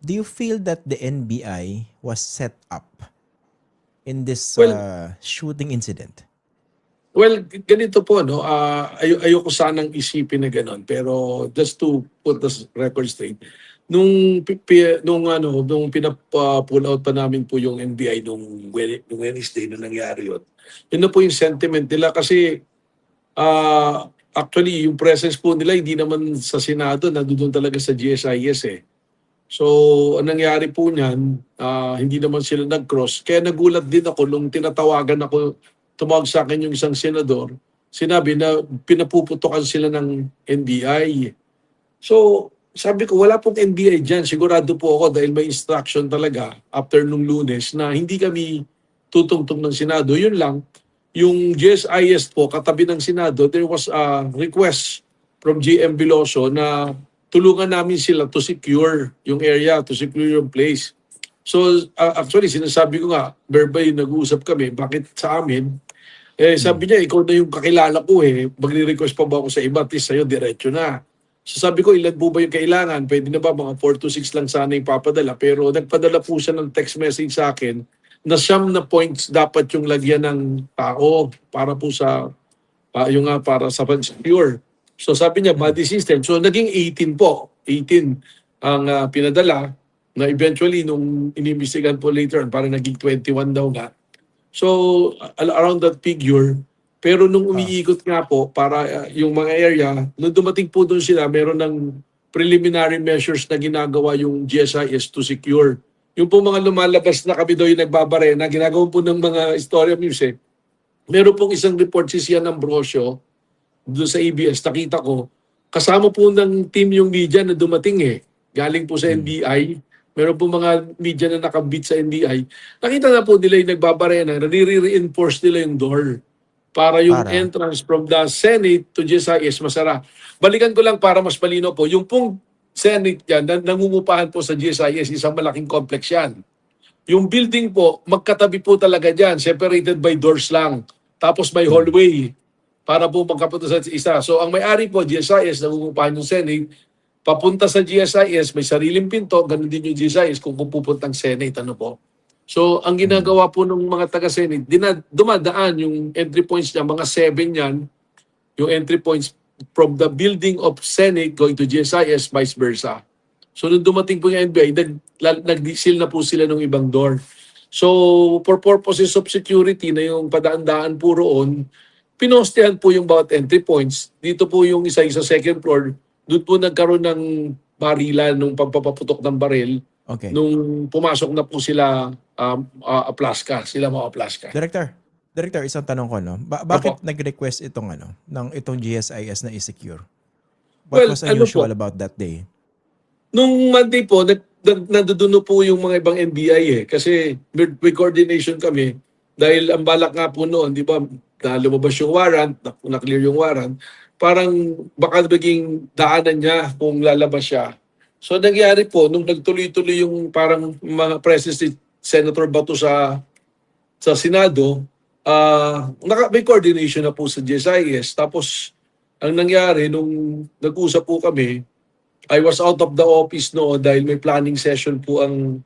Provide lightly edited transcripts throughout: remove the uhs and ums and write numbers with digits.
do you feel that the NBI was set up in this Well, shooting incident? well, ganito po, no? Ayoko sanang isipin na gano'n. Pero just to put the record straight, nung pull out pa namin po yung NBI nung Wednesday na nangyari yun. Yun na po yung sentiment nila kasi actually yung presence po nila hindi naman sa Senado, nandoon talaga sa GSIS eh. So, ang nangyari po niyan, hindi naman sila nag-cross. Kaya nagulat din ako nung tinatawagan ako, tumawag sa akin yung isang senador, sinabi na pinapuputokan sila ng NBI. So, sabi ko, wala pong NBI dyan. Sigurado po ako dahil may instruction talaga after nung Lunes na hindi kami tutungtong ng Senado. Yun lang, yung GSIS po, katabi ng Senado, there was a request from GM Veloso na tulungan namin sila to secure yung area, to secure yung place. So actually, sinasabi ko nga, verbally nag-uusap kami, bakit sa amin? Sabi niya, ikaw na yung kakilala ko eh. Magre-request pa ba ako sa iba? At least sa'yo, diretso na. So sabi ko, ilan po ba yung kailangan? Pwede na ba mga 4 to 6 lang sana yung papadala? Pero nagpadala po siya ng text message sa akin na siyam na points dapat yung lagyan ng tao para po sa para sa secure. So sabi niya, body system. So naging 18 po. 18 ang pinadala na eventually nung inimbestigan po later on, parang naging 21 daw nga. So around that figure. Pero nung umiikot nga po para yung mga area, nung dumating po doon sila, meron ng preliminary measures na ginagawa yung GSIS to secure. Yung po mga lumalabas na kami daw yung nagbabarena, ginagawa po ng mga Historia Music. Meron pong isang report si Sian Ambrosio doon sa ABS, nakita ko, kasama po ng team yung media na dumating eh. Galing po sa NBI. Meron po mga media na nakabit sa NBI. Nakita na po nila yung nagbabarena, nare-reinforce nila yung door para yung entrance from the Senate to GSIS masara. Balikan ko lang para mas malino po. Yung pong Senate yan, nangungupahan po sa GSIS, isang malaking complex yan. Yung building po, magkatabi po talaga dyan, separated by doors lang. Tapos may hallway para po magkapunta sa isa. So ang may-ari po, GSIS, nangungupahan yung Senate, papunta sa GSIS, may sariling pinto, ganun din yung GSIS kung pupuntang Senate, ano po. So ang ginagawa po ng mga taga-Senate, dumadaan yung entry points niya, mga 7 yan, yung entry points from the building of Senate going to GSIS, vice versa. So nung dumating po yung NBI, nag-seal na po sila ng ibang door. So for purposes of security na yung padaan-daan po roon, pinostehan po yung bawat entry points. Dito po yung isa sa second floor, doon po nagkaroon ng barilan nung pagpapaputok ng baril. Okay. Nung pumasok na po sila Aplaska, sila mga Aplaska. Director, isang tanong ko, no? Bakit nag-request itong itong GSIS na i-secure? What was unusual about that day? Nung Monday po, nandoon po yung mga ibang NBI eh. Kasi with coordination kami, dahil ang balak nga po noon, di ba, na lumabas yung warrant, na-clear yung warrant, parang baka maging daanan niya kung lalabas siya. So nangyari po, nung nagtuloy-tuloy yung parang mga presence ni Senator Bato sa Senado, may coordination na po sa GSIS. Tapos, ang nangyari, nung nag-usap po kami, I was out of the office dahil may planning session po ang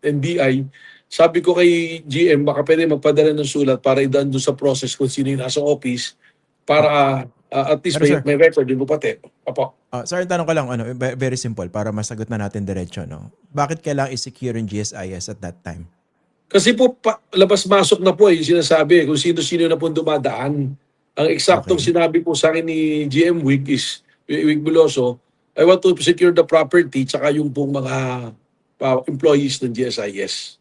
NBI. Sabi ko kay GM, baka pwede magpadala ng sulat para idaan doon sa process kung sino yung nasa office para at least may record din po pati. Opo. Sir, tanong ko lang, very simple, para masagot na natin diretso, no? Bakit kailangan i-secure yung GSIS at that time? Kasi po, labas-masok na po yung sinasabi kung sino-sino na po dumadaan. Ang eksaktong sinabi po sa akin ni GM Wig Veloso, I want to secure the property tsaka yung pong mga employees ng GSIS.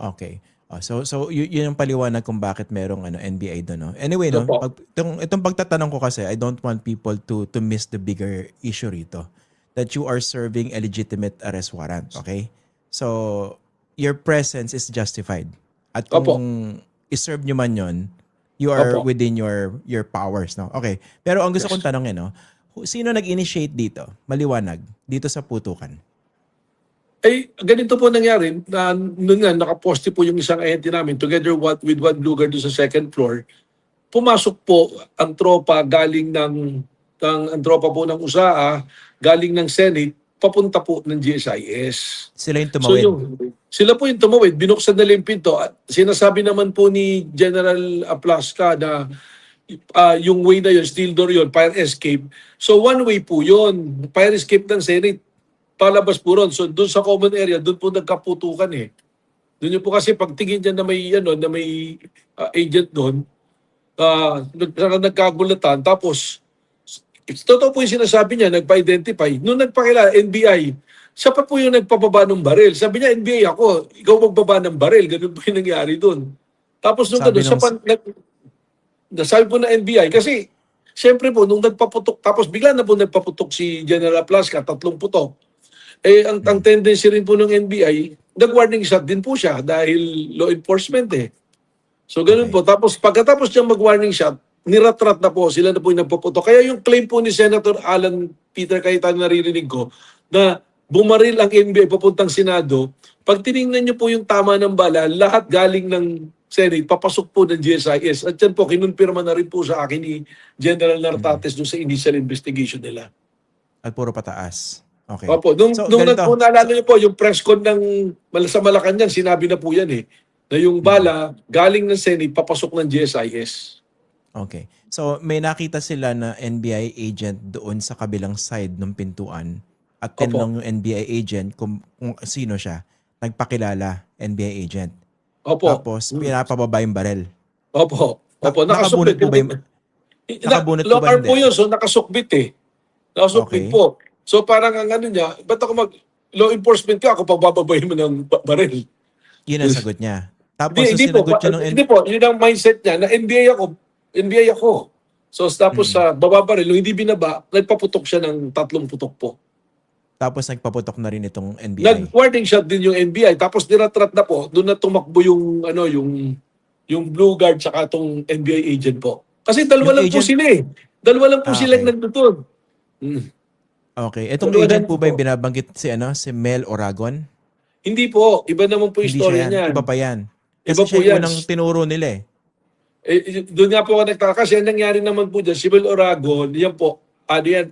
Okay. So yun yung paliwanag kung bakit merong NBI doon, no? Anyway, no, itong pagtatanong ko kasi, I don't want people to miss the bigger issue rito, that you are serving a legitimate arrest warrant, okay? So your presence is justified. At kung i-serve nyo man yun, you are within your powers, no? Okay. Pero ang gusto kong tanongin, no, sino nag-initiate dito? Maliwanag dito sa putukan. Ganito po nangyari, noon nga nakaposte po yung isang ahente namin together with one lugar doon sa second floor. Pumasok po ang tropa galing ang tropa po ng USAA, galing ng Senate, papunta po ng GSIS. Sila yung So tumawid. sila po yung tumawid, binuksan nila yung pinto. At sinasabi naman po ni General Aplasca na yung way na yun, steel door yun, fire escape. So one way po yun, fire escape ng Senate, palabas po ron. So doon sa common area, doon po nagkaputukan eh. Doon yun po kasi pagtingin niya na may, agent doon, nagkagulatan. Tapos, totoo po yung sinasabi niya, nagpa-identify. Nung nagpakilala, NBI, siya pa po yung nagpababa ng baril. Sabi niya, NBI ako, ikaw magbaba ng baril. Ganun po yung nangyari doon. Tapos nung Sabi ganun, siya pa, nasabi po na NBI, kasi siyempre po, nung nagpaputok, tapos bigla na po nagpaputok si General Plasca, 3 putok. Eh, ang tendency rin po ng NBI, nag-warning shot din po siya dahil law enforcement eh. So ganun po. Tapos pagkatapos niya mag-warning shot, niratrat na po, sila na po yung nagpaputok. Kaya yung claim po ni Senator Alan Peter Cayetano naririnig ko, na bumaril ang NBI papuntang Senado, pag tinignan niyo po yung tama ng bala, lahat galing ng Senate, papasok po ng GSIS. At yan po, kinunpirma na rin po sa akin ni General Nartates doon sa initial investigation nila. At puro pataas. Okay. Opo, nung naalala niyo po, yung press con ng sa Malacanang, sinabi na po yan eh, na yung bala galing ng Senate, papasok ng GSIS. Okay. So may nakita sila na NBI agent doon sa kabilang side ng pintuan at tinanong yung NBI agent kung sino siya. Nagpakilala, NBI agent. Opo. Tapos pinapababa yung barel. Opo. Nakabunot po ba yung... Nakabunot po ba hindi? Po yun, so nakasukbit eh. Nakasukbit po. So parang ang ano niya, ba't ako law enforcement ka, ako pagbababayin mo ng baril? Yun ang sagot niya. Tapos hindi po, hindi po, yun ang mindset niya na NBI ako. So tapos sa bababaril, nung hindi binaba, nagpaputok siya ng 3 putok po. Tapos nagpaputok na rin itong NBI. Nag-warning shot din yung NBI. Tapos niratrat na po, doon na tumakbo yung yung Blue Guard saka itong NBI agent po. Kasi dalawa lang po sila eh. Dalawa lang po sila nandun. Okay. Itong agent po ba yung binabanggit si Mel Oragon? Hindi po. Iba naman po yung story niya. Iba pa yan. Kasi Iba siya po yan. Unang tinuro nila eh. Doon nga po ako nagtaka. Kasi ang nangyari naman po dyan, si Mel Oragon, yan po,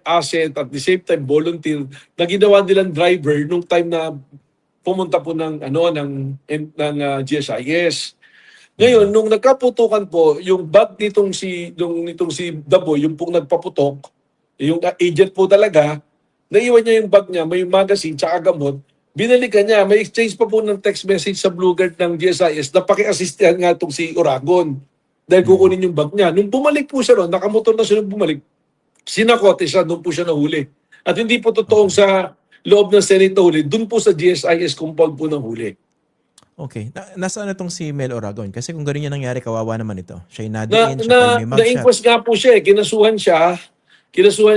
asset at the same time volunteer na ginawa nilang driver nung time na pumunta po ng GSIS. Ngayon, nung nagkaputukan po, yung bag nitong si Daboy, yung pong nagpaputok, yung agent po talaga, naiwan niya yung bag niya, may magazine, tsaka gamot, binalikan niya, may exchange pa po ng text message sa Blue Guard ng GSIS na paki-assistihan nga itong si Oragon dahil kukunin yung bag niya. Nung bumalik po siya ron, nakamotor na siya nung bumalik, sinakote siya, doon po siya nahuli. At hindi po totoong sa loob ng Senate nahuli, doon po sa GSIS compound po nahuli. Okay. Nasaan na itong si Mel Oragon? Kasi kung ganun yung nangyari, kawawa naman ito. Siya yung nadiin, siya may mugshot. Na-inquest nga po siya eh. Kinasuhan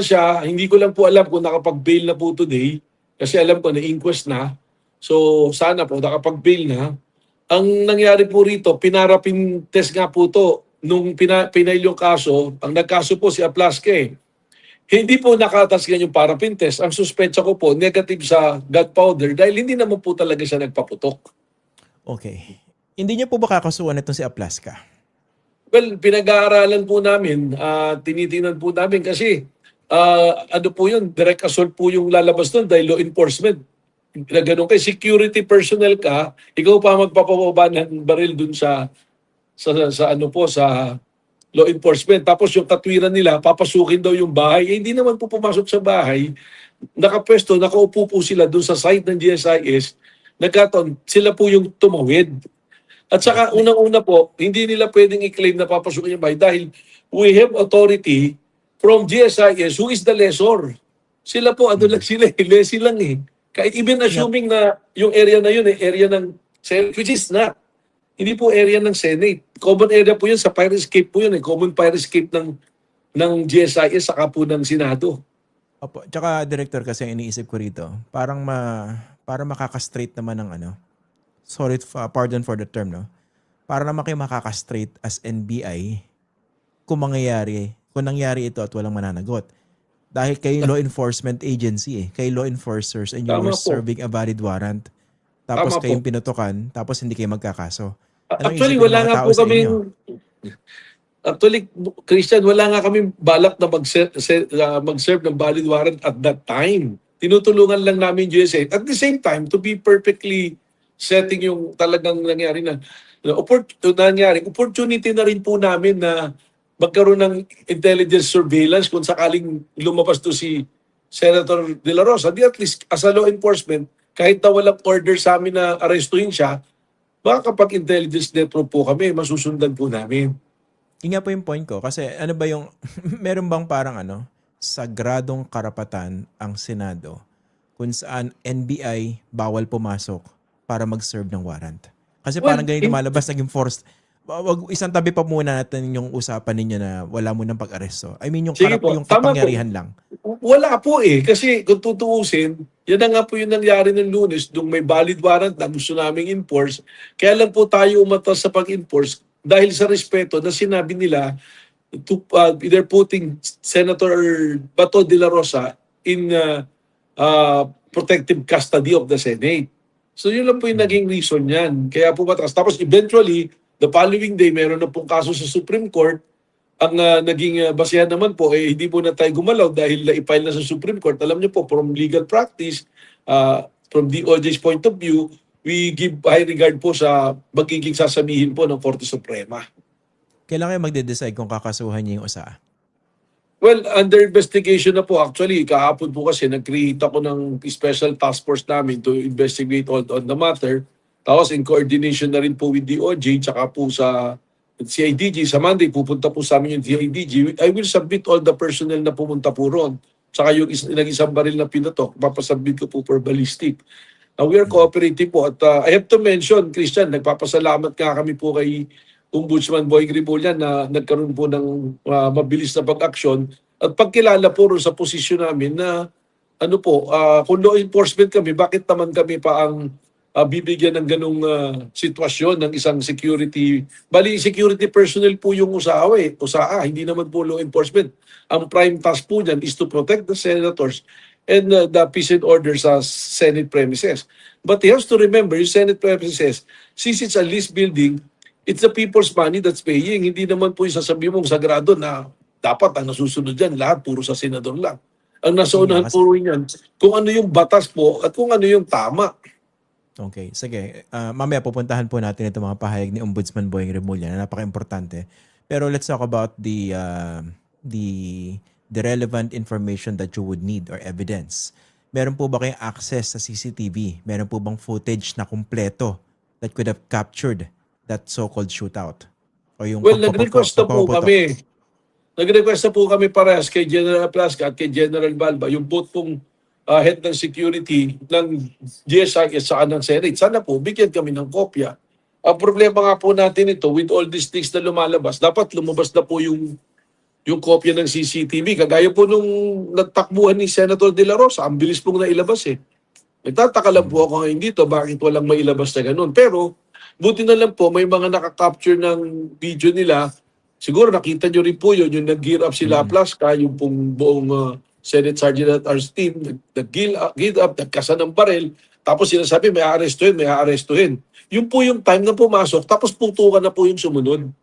siya. Hindi ko lang po alam kung nakapag-bail na po today. Kasi alam ko na-inquest na. So sana po nakapag-bail na. Ang nangyari po rito, pinarapin test nga po to. Nung pinail yung kaso, ang nagkaso po si Aplasca eh. Hindi po nakatasgan yung parapin test. Ang suspetsa ko po, negative sa gunpowder dahil hindi naman po talaga siya nagpaputok. Okay. Hindi niyo po ba kakasuhan itong si Aplasca? Well, pinag-aaralan po namin, tinitingnan po namin kasi po yun, direct assault po yung lalabas doon dahil law enforcement. Ganun kay security personnel ka, ikaw pa magpapababa ng baril doon sa law enforcement. Tapos yung katwiran nila, papasukin daw yung bahay. Hindi naman po pumasok sa bahay. Nakapwesto, nakaupo po sila doon sa site ng GSIS. Nagkataon, sila po yung tumawid. At saka unang-una po, hindi nila pwedeng i-claim na papasukin yung bahay dahil we have authority from GSIS who is the lessor. Sila po, lang sila, lessee lang eh. Kahit even assuming na yung area na yun, area ng Senate, which is not. Hindi po area ng Senate. Common area po yun, sa fire escape po yun. Common fire escape ng GSIS saka po ng Senado. Opo. Tsaka, Director, kasi iniisip ko rito, para makaka-straight naman ng pardon for the term, no? Para naman kayo makaka-straight as NBI kung nangyari ito at walang mananagot. Dahil kayo law enforcement agency eh. Kayo law enforcers and you were serving a valid warrant. Tapos kayong pinutukan, tapos hindi kayo magkakaso. Actually, wala nga po kami... Actually, Christian, wala nga kami balak na mag-serve ng valid warrant at that time. tinutulungan lang namin GSA. At the same time, to be perfectly setting yung talagang nangyari na opportunity na rin po namin na magkaroon ng intelligence surveillance kung sakaling lumabas to si Senator De La Rosa. Di at least as a law enforcement, kahit na walang order sa amin na arestuhin siya, makakapag-intelligence network po kami, masusundan po namin. Yun nga po yung point ko. Kasi ano ba yung, meron bang parang sagradong karapatan ang Senado kung saan NBI bawal pumasok para mag-serve ng warrant? Kasi parang ganyan lumalabas, naging forced. Wag isang tabi pa muna natin yung usapan ninyo na wala mo ng pag-aresto. I mean, yung yung kapangyarihan lang. Wala po kasi kung tutuusin, yan na nga po yung nangyari ng Lunes, nung may valid warrant na gusto naming enforce. Kaya lang po tayo umatas sa pag-enforce dahil sa respeto na sinabi nila they're putting Senator Bato de la Rosa in protective custody of the Senate. So yun lang po yung naging reason yan. Kaya po matras. Tapos eventually, the following day, meron na pong kaso sa Supreme Court. Ang naging basehan naman po, hindi po na tayo gumalaw dahil na-file na sa Supreme Court. Alam niyo po, from legal practice, from DOJ's point of view, we give high regard po sa magiging sasabihin po ng Korte Suprema. Kailan kayo magde-decide kung kakasuhan niyo yung USA? Well, under investigation na po. Actually, kahapon po kasi nag-create ako ng special task force namin to investigate on the matter. Tapos in coordination na rin po with DOJ, tsaka po sa CIDG. Sa Monday, pupunta po sa amin yung CIDG. I will submit all the personnel na pumunta po ron. Tsaka yung nag-isang baril na pinatok, papasubmit ko po for ballistic. We are cooperative po. At I have to mention, Christian, nagpapasalamat nga kami po kay Ombudsman Boying Rimulyan na nagkaroon po ng mabilis na pag-aksyon at pagkilala po rin sa posisyon namin na kung law enforcement kami, bakit naman kami pa ang bibigyan ng ganong sitwasyon ng isang security. Bali, security personnel po yung USAA, hindi naman po law enforcement. Ang prime task po dyan is to protect the senators and the peace and order sa Senate premises. But he has to remember, yung Senate premises, since it's a leased building, it's the people's money that's paying. Hindi naman po yung sasabihin mong sagrado na dapat ang nasusunod dyan, lahat puro sa senador lang. Ang nasa unahan puro yan, kung ano yung batas po at kung ano yung tama. Okay, sige. Mamaya pupuntahan po natin itong mga pahayag ni Ombudsman Boying Rimulyan na napaka-importante. Pero let's talk about the relevant information that you would need or evidence. Meron po ba kayong access sa CCTV? Meron po bang footage na kumpleto that could have captured that so-called shootout? O yung nag-request na po kami. Nag-request na po kami parehas kay General Plasca at kay General Balba, yung both pong head ng security ng GSIS sa ng Senate. Sana po, bigyan kami ng kopya. Ang problema nga po natin ito, with all these things na lumalabas, dapat lumabas na po yung kopya ng CCTV. Kagaya po nung nagtakbuhan ni Senator De La Rosa, ang bilis pong nailabas Nagtataka lang po ako ngayon dito, bakit walang mailabas na ganun. Pero, buti na lang po, may mga nakaka-capture ng video nila. Siguro nakita nyo rin po yun, yung nag-gear up sila Plasca, yung pong buong Senate Sergeant at Arms team, nag-gear up, nagkasa ng baril, tapos sinasabi may aarestuhin. Yun po yung time na pumasok, tapos putukan na po yung sumunod.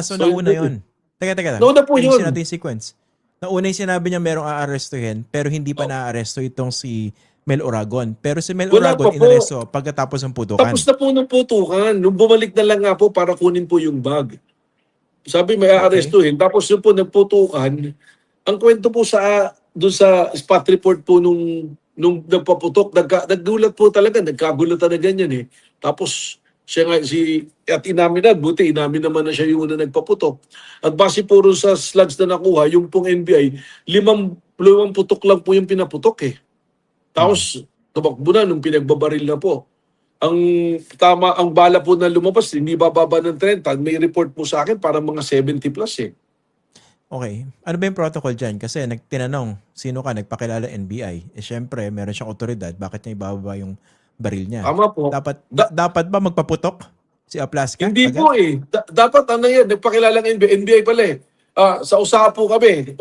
So nauna yun. Teka. Nauna po yun. Natin yung sequence. Nauna yung sinabi niya merong aarestuhin, pero hindi pa na-aaresto itong si Mel Oragon. Pero si Mel Oragon inaresto pagkatapos ng putukan. Tapos na po ng putukan. Nung bumalik na lang nga po para kunin po yung bag. Sabi may aarestuhin. Tapos yun po nagputukan. Ang kwento po doon sa spot report po nung nagpaputok, naggulat po talaga, nagkagulatan na ganyan Tapos siya nga at inamin naman na siya yung una nagpaputok. At base po rin sa slugs na nakuha, yung pong NBI, limang putok lang po yung pinaputok Tapos tumakbo na nung pinagbabaril na po. Ang bala po na lumabas, hindi bababa ng 30. May report po sa akin para mga 70 plus Okay. Ano ba yung protocol dyan? Kasi tinanong, sino ka? Nagpakilala NBI. Siyempre, meron siyang otoridad. Bakit niya ibababa yung baril niya? Tama po. Dapat ba magpaputok si Plasca? Hindi agad? Po dapat yan, nagpakilalang NBI. NBI pala sa usaha po kami.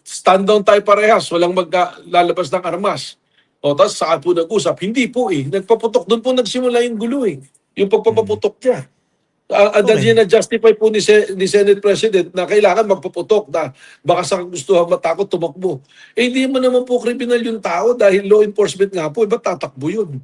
Stand down tayo parehas. Walang maglalabas ng armas. Tapos saan po nag-usap? Hindi po Nagpaputok. Doon po nagsimula yung gulo Yung pagpapaputok niya. Dahil Okay. na-justify po ni Senate President na kailangan magpaputok na baka sa gustuhan matakot tumakbo. Eh hindi mo naman po kriminal yung tao dahil law enforcement nga po, ba't tatakbo yun?